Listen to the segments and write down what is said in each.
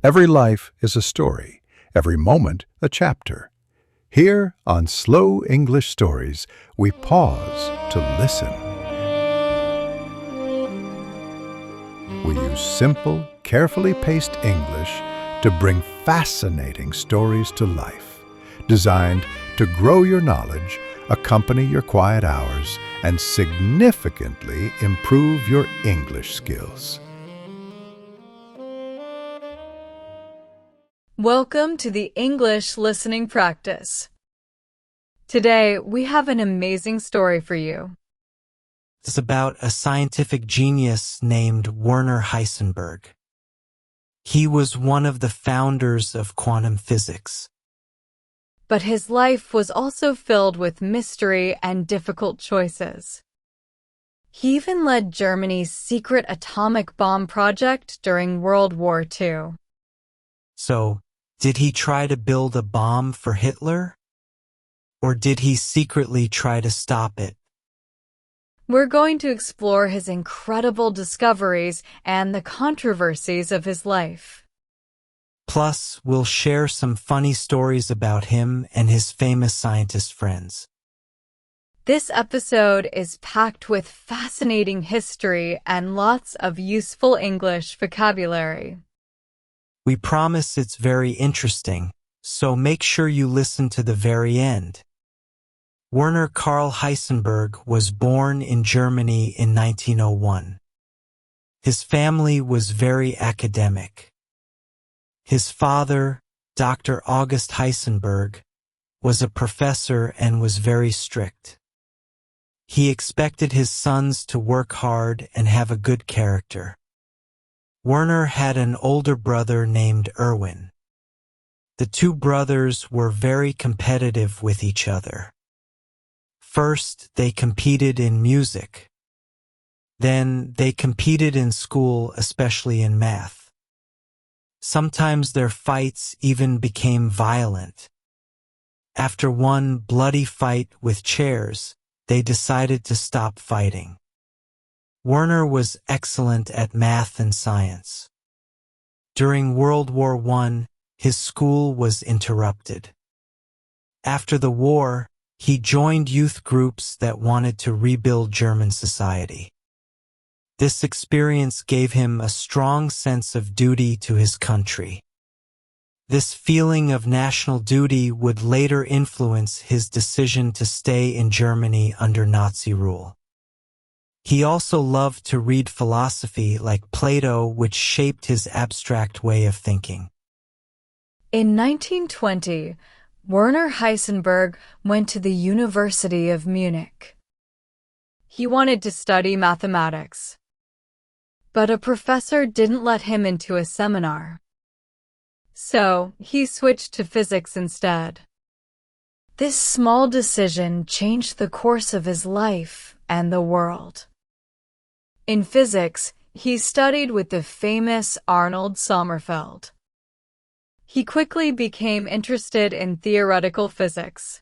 Every life is a story, every moment a chapter. Here on Slow English Stories, we pause to listen. We use simple, carefully paced English to bring fascinating stories to life, designed to grow your knowledge, accompany your quiet hours, and significantly improve your English skills. Welcome to the English listening practice. Today, we have an amazing story for you. It's about a scientific genius named Werner Heisenberg. He was one of the founders of quantum physics. But his life was also filled with mystery and difficult choices. He even led Germany's secret atomic bomb project during World War II. So, did he try to build a bomb for Hitler? Or did he secretly try to stop it? We're going to explore his incredible discoveries and the controversies of his life. Plus, we'll share some funny stories about him and his famous scientist friends. This episode is packed with fascinating history and lots of useful English vocabulary. We promise it's very interesting, so make sure you listen to the very end. Werner Karl Heisenberg was born in Germany in 1901. His family was very academic. His father, Dr. August Heisenberg, was a professor and was very strict. He expected his sons to work hard and have a good character. Werner had an older brother named Erwin. The two brothers were very competitive with each other. First, they competed in music. Then, they competed in school, especially in math. Sometimes their fights even became violent. After one bloody fight with chairs, they decided to stop fighting. Werner was excellent at math and science. During World War I, his school was interrupted. After the war, he joined youth groups that wanted to rebuild German society. This experience gave him a strong sense of duty to his country. This feeling of national duty would later influence his decision to stay in Germany under Nazi rule. He also loved to read philosophy like Plato, which shaped his abstract way of thinking. In 1920, Werner Heisenberg went to the University of Munich. He wanted to study mathematics, but a professor didn't let him into a seminar. So, he switched to physics instead. This small decision changed the course of his life and the world. In physics, he studied with the famous Arnold Sommerfeld. He quickly became interested in theoretical physics.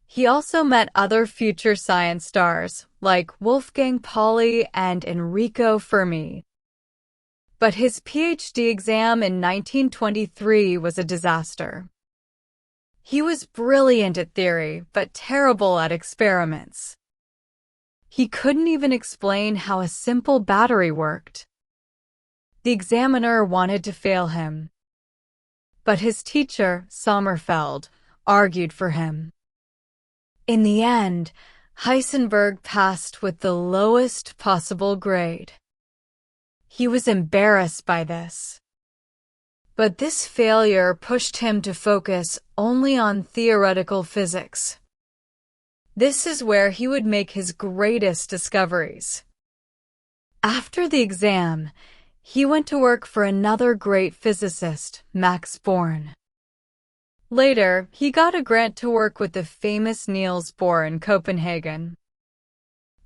He also met other future science stars like Wolfgang Pauli and Enrico Fermi. But his PhD exam in 1923 was a disaster. He was brilliant at theory, but terrible at experiments. He couldn't even explain how a simple battery worked. The examiner wanted to fail him. But his teacher, Sommerfeld, argued for him. In the end, Heisenberg passed with the lowest possible grade. He was embarrassed by this. But this failure pushed him to focus only on theoretical physics. This is where he would make his greatest discoveries. After the exam, he went to work for another great physicist, Max Born. Later, he got a grant to work with the famous Niels Bohr in Copenhagen.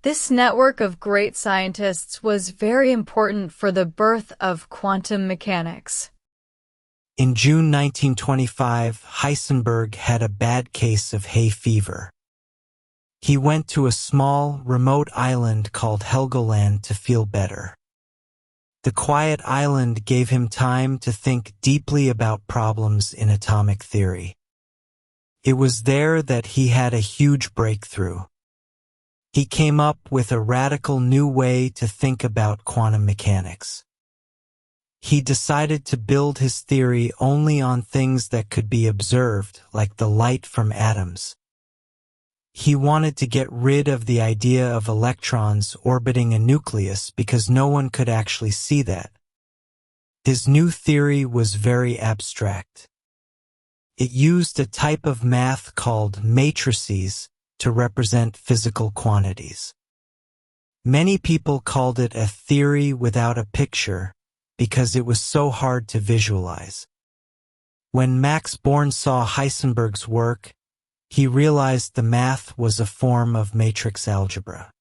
This network of great scientists was very important for the birth of quantum mechanics. In June 1925, Heisenberg had a bad case of hay fever. He went to a small, remote island called Helgoland to feel better. The quiet island gave him time to think deeply about problems in atomic theory. It was there that he had a huge breakthrough. He came up with a radical new way to think about quantum mechanics. He decided to build his theory only on things that could be observed, like the light from atoms. He wanted to get rid of the idea of electrons orbiting a nucleus because no one could actually see that. His new theory was very abstract. It used a type of math called matrices to represent physical quantities. Many people called it a theory without a picture because it was so hard to visualize. When Max Born saw Heisenberg's work, he realized the math was a form of matrix algebra.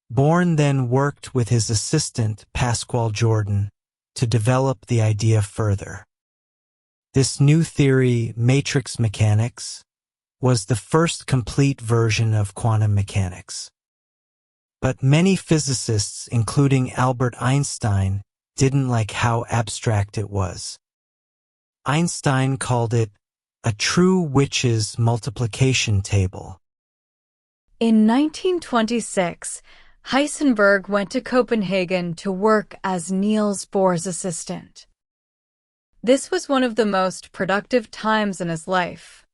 Born then worked with his assistant, Pascual Jordan, to develop the idea further. This new theory, matrix mechanics, was the first complete version of quantum mechanics. But many physicists, including Albert Einstein, didn't like how abstract it was. Einstein called it a true witch's multiplication table. In 1926, Heisenberg went to Copenhagen to work as Niels Bohr's assistant. This was one of the most productive times in his life.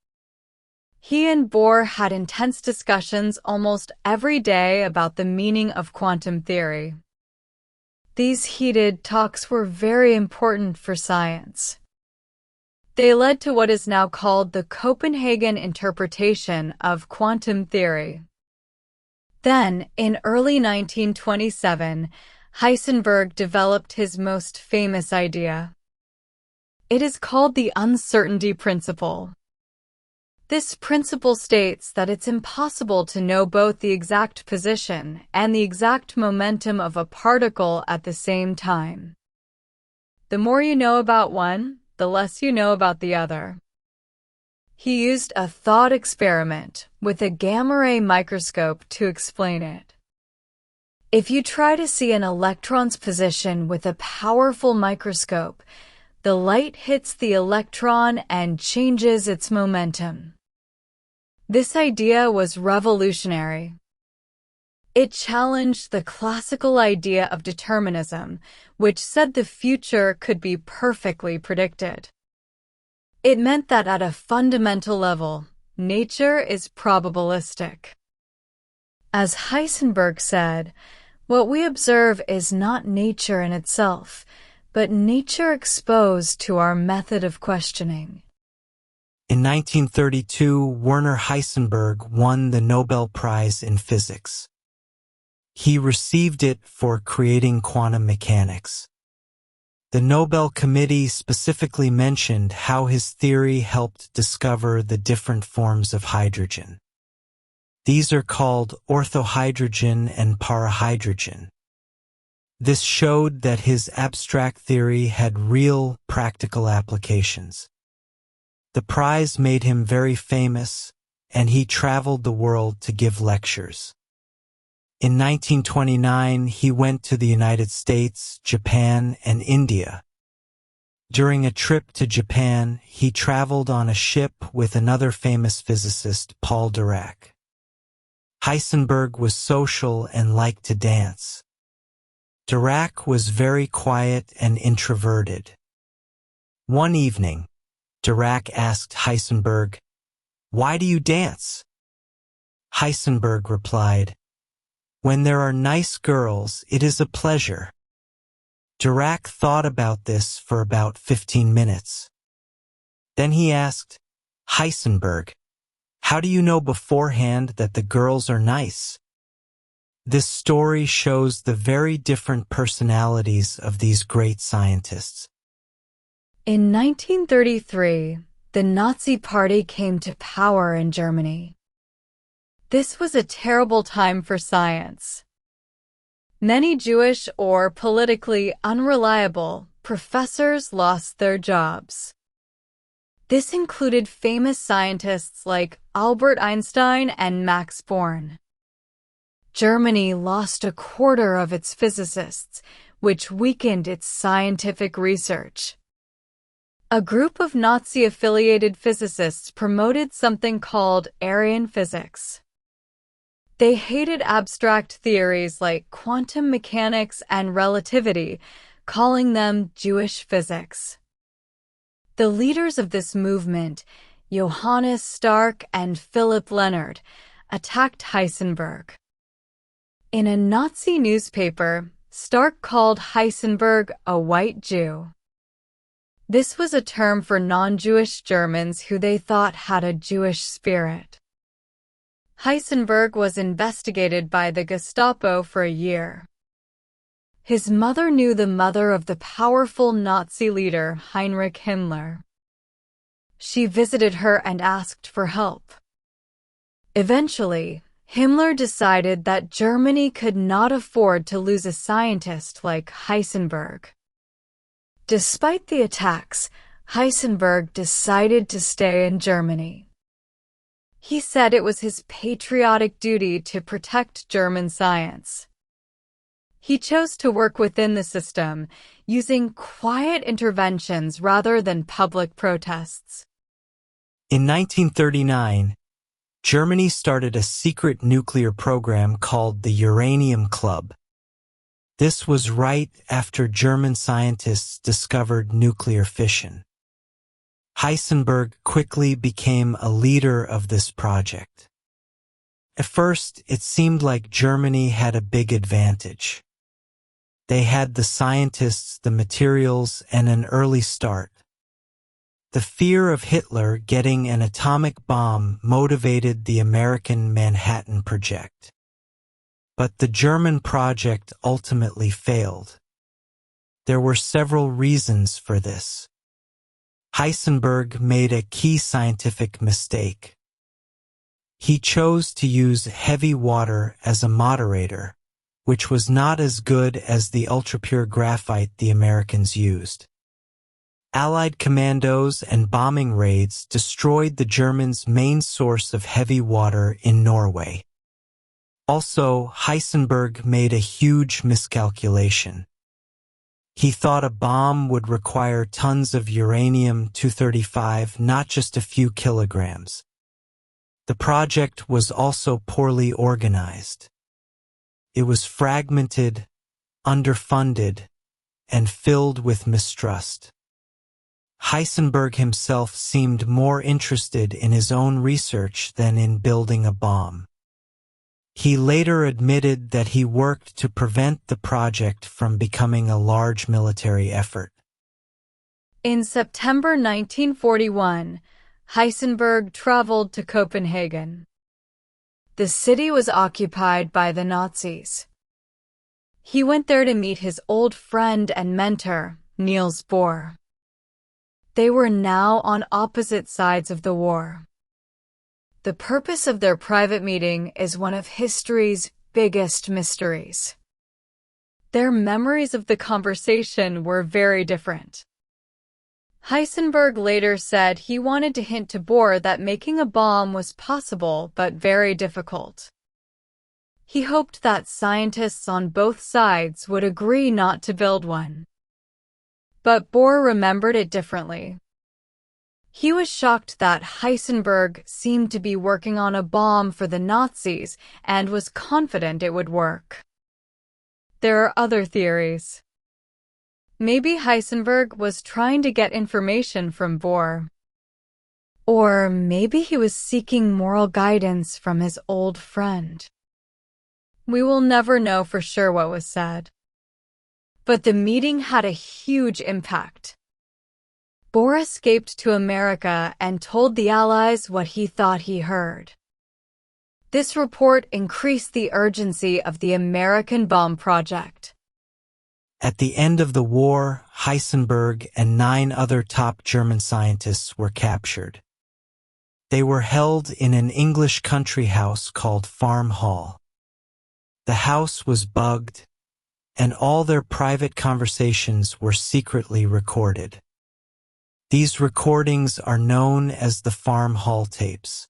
He and Bohr had intense discussions almost every day about the meaning of quantum theory. These heated talks were very important for science. They led to what is now called the Copenhagen interpretation of quantum theory. Then, in early 1927, Heisenberg developed his most famous idea. It is called the uncertainty principle. This principle states that it's impossible to know both the exact position and the exact momentum of a particle at the same time. The more you know about one, the less you know about the other. He used a thought experiment with a gamma-ray microscope to explain it. If you try to see an electron's position with a powerful microscope, the light hits the electron and changes its momentum. This idea was revolutionary. It challenged the classical idea of determinism, which said the future could be perfectly predicted. It meant that at a fundamental level, nature is probabilistic. As Heisenberg said, what we observe is not nature in itself, but nature exposed to our method of questioning. In 1932, Werner Heisenberg won the Nobel Prize in Physics. He received it for creating quantum mechanics. The Nobel Committee specifically mentioned how his theory helped discover the different forms of hydrogen. These are called orthohydrogen and parahydrogen. This showed that his abstract theory had real, practical applications. The prize made him very famous, and he traveled the world to give lectures. In 1929, he went to the United States, Japan, and India. During a trip to Japan, he traveled on a ship with another famous physicist, Paul Dirac. Heisenberg was social and liked to dance. Dirac was very quiet and introverted. One evening, Dirac asked Heisenberg, "Why do you dance?" Heisenberg replied, "When there are nice girls, it is a pleasure." Dirac thought about this for about 15 minutes. Then he asked, "Heisenberg, how do you know beforehand that the girls are nice?" This story shows the very different personalities of these great scientists. In 1933, the Nazi Party came to power in Germany. This was a terrible time for science. Many Jewish or politically unreliable professors lost their jobs. This included famous scientists like Albert Einstein and Max Born. Germany lost a quarter of its physicists, which weakened its scientific research. A group of Nazi-affiliated physicists promoted something called Aryan physics. They hated abstract theories like quantum mechanics and relativity, calling them Jewish physics. The leaders of this movement, Johannes Stark and Philipp Leonard, attacked Heisenberg. In a Nazi newspaper, Stark called Heisenberg a white Jew. This was a term for non-Jewish Germans who they thought had a Jewish spirit. Heisenberg was investigated by the Gestapo for a year. His mother knew the mother of the powerful Nazi leader Heinrich Himmler. She visited her and asked for help. Eventually, Himmler decided that Germany could not afford to lose a scientist like Heisenberg. Despite the attacks, Heisenberg decided to stay in Germany. He said it was his patriotic duty to protect German science. He chose to work within the system, using quiet interventions rather than public protests. In 1939, Germany started a secret nuclear program called the Uranium Club. This was right after German scientists discovered nuclear fission. Heisenberg quickly became a leader of this project. At first, it seemed like Germany had a big advantage. They had the scientists, the materials, and an early start. The fear of Hitler getting an atomic bomb motivated the American Manhattan Project. But the German project ultimately failed. There were several reasons for this. Heisenberg made a key scientific mistake. He chose to use heavy water as a moderator, which was not as good as the ultrapure graphite the Americans used. Allied commandos and bombing raids destroyed the Germans' main source of heavy water in Norway. Also, Heisenberg made a huge miscalculation. He thought a bomb would require tons of uranium-235, not just a few kilograms. The project was also poorly organized. It was fragmented, underfunded, and filled with mistrust. Heisenberg himself seemed more interested in his own research than in building a bomb. He later admitted that he worked to prevent the project from becoming a large military effort. In September 1941, Heisenberg traveled to Copenhagen. The city was occupied by the Nazis. He went there to meet his old friend and mentor, Niels Bohr. They were now on opposite sides of the war. The purpose of their private meeting is one of history's biggest mysteries. Their memories of the conversation were very different. Heisenberg later said he wanted to hint to Bohr that making a bomb was possible but very difficult. He hoped that scientists on both sides would agree not to build one. But Bohr remembered it differently. He was shocked that Heisenberg seemed to be working on a bomb for the Nazis and was confident it would work. There are other theories. Maybe Heisenberg was trying to get information from Bohr. Or maybe he was seeking moral guidance from his old friend. We will never know for sure what was said. But the meeting had a huge impact. Bohr escaped to America and told the Allies what he thought he heard. This report increased the urgency of the American bomb project. At the end of the war, Heisenberg and 9 other top German scientists were captured. They were held in an English country house called Farm Hall. The house was bugged, and all their private conversations were secretly recorded. These recordings are known as the Farm Hall tapes.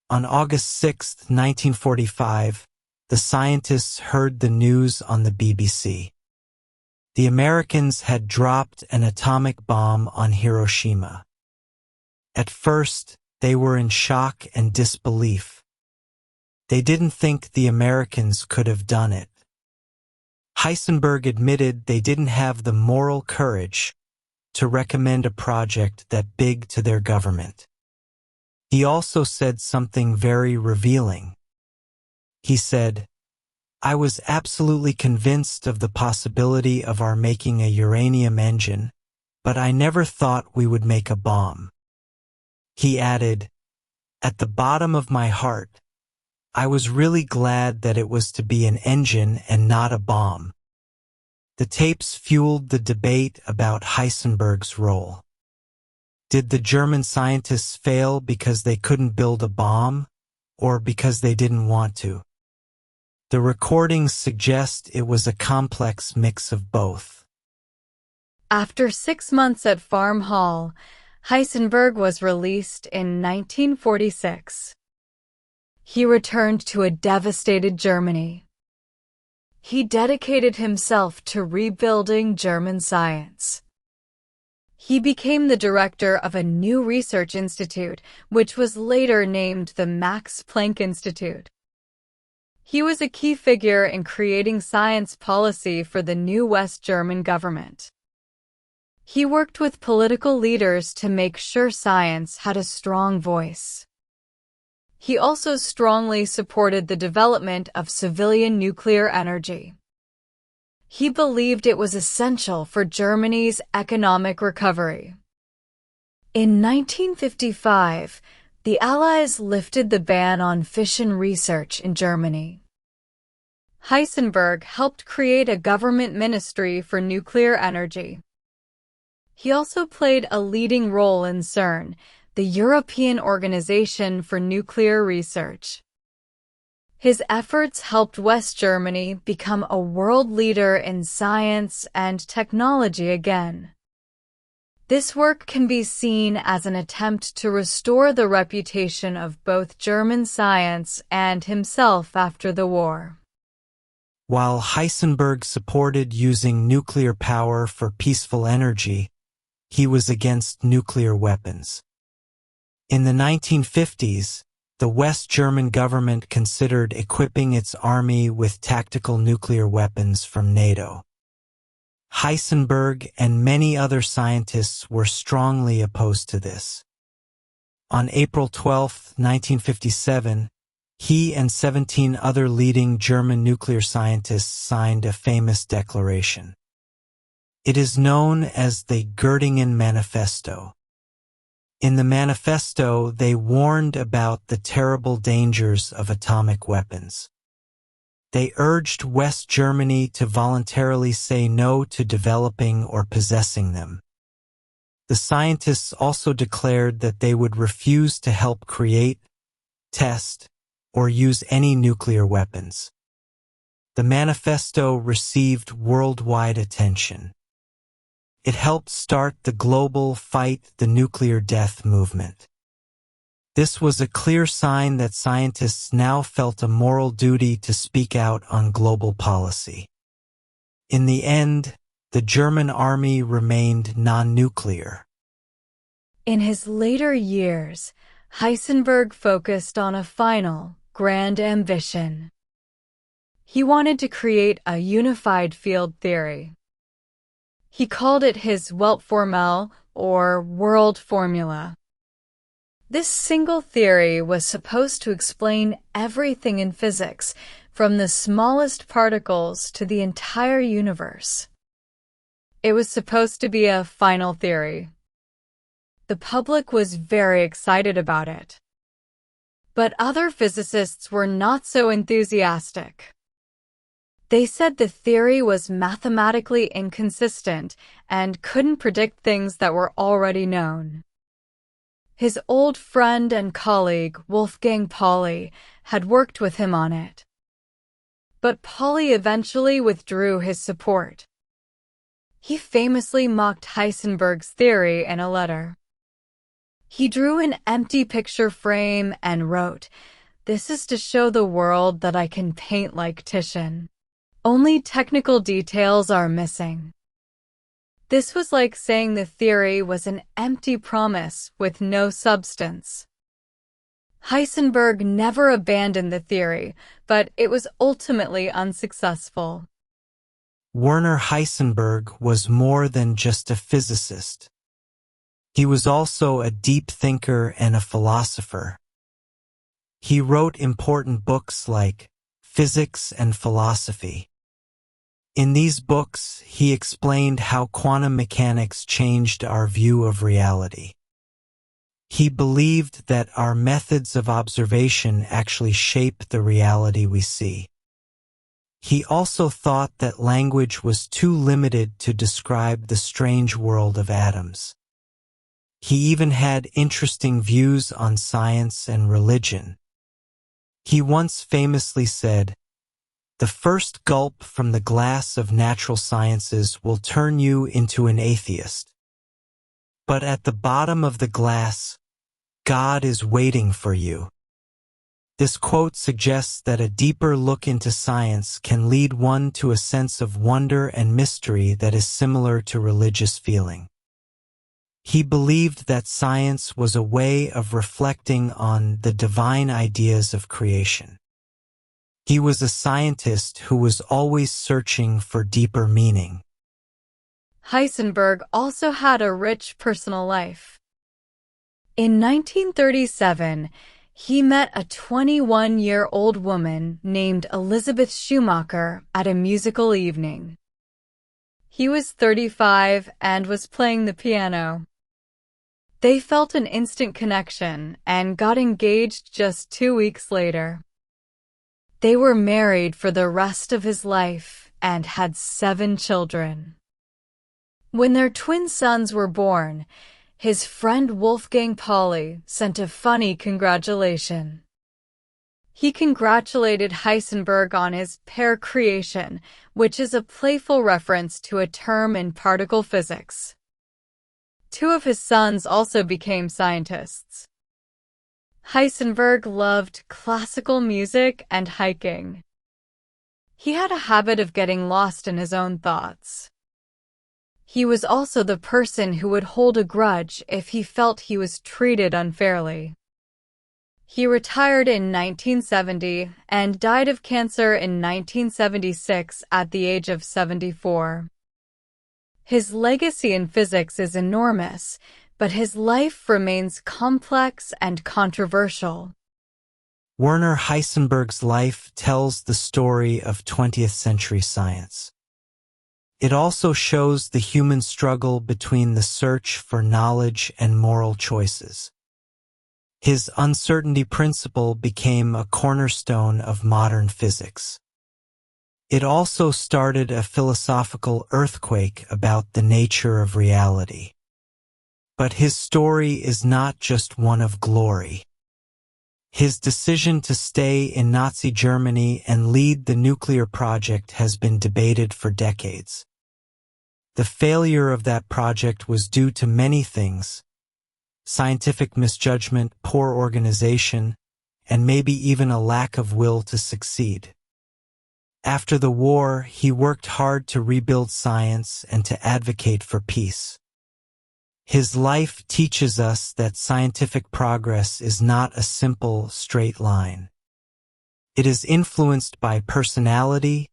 On August 6, 1945, the scientists heard the news on the BBC. The Americans had dropped an atomic bomb on Hiroshima. At first, they were in shock and disbelief. They didn't think the Americans could have done it. Heisenberg admitted they didn't have the moral courage to recommend a project that big to their government. He also said something very revealing. He said, "I was absolutely convinced of the possibility of our making a uranium engine, but I never thought we would make a bomb." He added, "At the bottom of my heart, I was really glad that it was to be an engine and not a bomb." The tapes fueled the debate about Heisenberg's role. Did the German scientists fail because they couldn't build a bomb, or because they didn't want to? The recordings suggest it was a complex mix of both. After 6 months at Farm Hall, Heisenberg was released in 1946. He returned to a devastated Germany. He dedicated himself to rebuilding German science. He became the director of a new research institute, which was later named the Max Planck Institute. He was a key figure in creating science policy for the new West German government. He worked with political leaders to make sure science had a strong voice. He also strongly supported the development of civilian nuclear energy. He believed it was essential for Germany's economic recovery. In 1955, the Allies lifted the ban on fission research in Germany. Heisenberg helped create a government ministry for nuclear energy. He also played a leading role in CERN, the European Organization for Nuclear Research. His efforts helped West Germany become a world leader in science and technology again. This work can be seen as an attempt to restore the reputation of both German science and himself after the war. While Heisenberg supported using nuclear power for peaceful energy, he was against nuclear weapons. In the 1950s, the West German government considered equipping its army with tactical nuclear weapons from NATO. Heisenberg and many other scientists were strongly opposed to this. On April 12, 1957, he and 17 other leading German nuclear scientists signed a famous declaration. It is known as the Göttingen Manifesto. In the manifesto, they warned about the terrible dangers of atomic weapons. They urged West Germany to voluntarily say no to developing or possessing them. The scientists also declared that they would refuse to help create, test, or use any nuclear weapons. The manifesto received worldwide attention. It helped start the global Fight the Nuclear Death movement. This was a clear sign that scientists now felt a moral duty to speak out on global policy. In the end, the German army remained non-nuclear. In his later years, Heisenberg focused on a final, grand ambition. He wanted to create a unified field theory. He called it his Weltformel, or world formula. This single theory was supposed to explain everything in physics, from the smallest particles to the entire universe. It was supposed to be a final theory. The public was very excited about it. But other physicists were not so enthusiastic. They said the theory was mathematically inconsistent and couldn't predict things that were already known. His old friend and colleague, Wolfgang Pauli, had worked with him on it. But Pauli eventually withdrew his support. He famously mocked Heisenberg's theory in a letter. He drew an empty picture frame and wrote, "This is to show the world that I can paint like Titian. Only technical details are missing." This was like saying the theory was an empty promise with no substance. Heisenberg never abandoned the theory, but it was ultimately unsuccessful. Werner Heisenberg was more than just a physicist. He was also a deep thinker and a philosopher. He wrote important books like Physics and Philosophy. In these books, he explained how quantum mechanics changed our view of reality. He believed that our methods of observation actually shape the reality we see. He also thought that language was too limited to describe the strange world of atoms. He even had interesting views on science and religion. He once famously said, "The first gulp from the glass of natural sciences will turn you into an atheist. But at the bottom of the glass, God is waiting for you." This quote suggests that a deeper look into science can lead one to a sense of wonder and mystery that is similar to religious feeling. He believed that science was a way of reflecting on the divine ideas of creation. He was a scientist who was always searching for deeper meaning. Heisenberg also had a rich personal life. In 1937, he met a 21-year-old woman named Elizabeth Schumacher at a musical evening. He was 35 and was playing the piano. They felt an instant connection and got engaged just 2 weeks later. They were married for the rest of his life and had 7 children. When their twin sons were born, his friend Wolfgang Pauli sent a funny congratulation. He congratulated Heisenberg on his pair creation, which is a playful reference to a term in particle physics. 2 of his sons also became scientists. Heisenberg loved classical music and hiking. He had a habit of getting lost in his own thoughts. He was also the person who would hold a grudge if he felt he was treated unfairly. He retired in 1970 and died of cancer in 1976 at the age of 74. His legacy in physics is enormous, but his life remains complex and controversial. Werner Heisenberg's life tells the story of 20th century science. It also shows the human struggle between the search for knowledge and moral choices. His uncertainty principle became a cornerstone of modern physics. It also started a philosophical earthquake about the nature of reality. But his story is not just one of glory. His decision to stay in Nazi Germany and lead the nuclear project has been debated for decades. The failure of that project was due to many things: scientific misjudgment, poor organization, and maybe even a lack of will to succeed. After the war, he worked hard to rebuild science and to advocate for peace. His life teaches us that scientific progress is not a simple, straight line. It is influenced by personality,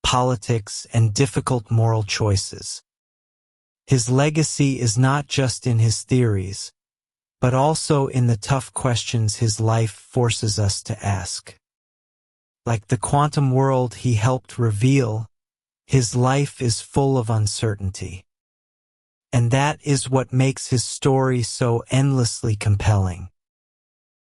politics, and difficult moral choices. His legacy is not just in his theories, but also in the tough questions his life forces us to ask. Like the quantum world he helped reveal, his life is full of uncertainty. And that is what makes his story so endlessly compelling.